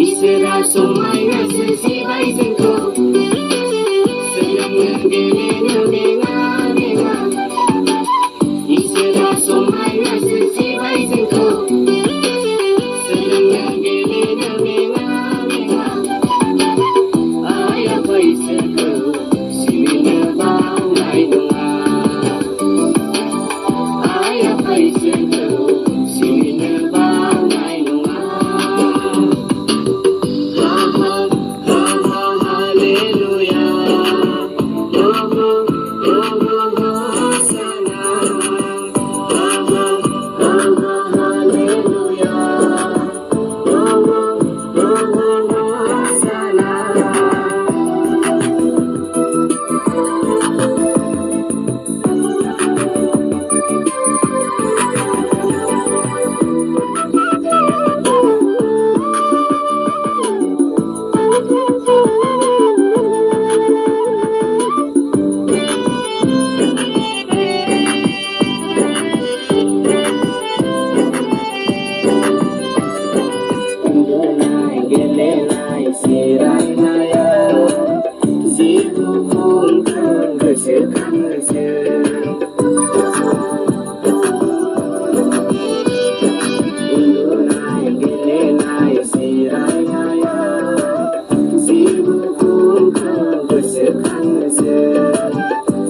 इसरा समायना सोरजिबाय जोंखौ सोलोंनो गेलेनो देङा देङा इसोरा समायना सोरजिबाय जोंखौ सोलोंनो गेलेनो देङा देङा आइ आफा इसोरखौ सिबिनो बावनाय नङा आइ आफा इसोरखौ सिबिनो बावनाय नङा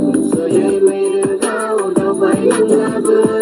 Gosoयै मैरुगाव दावबायलांब्लाबो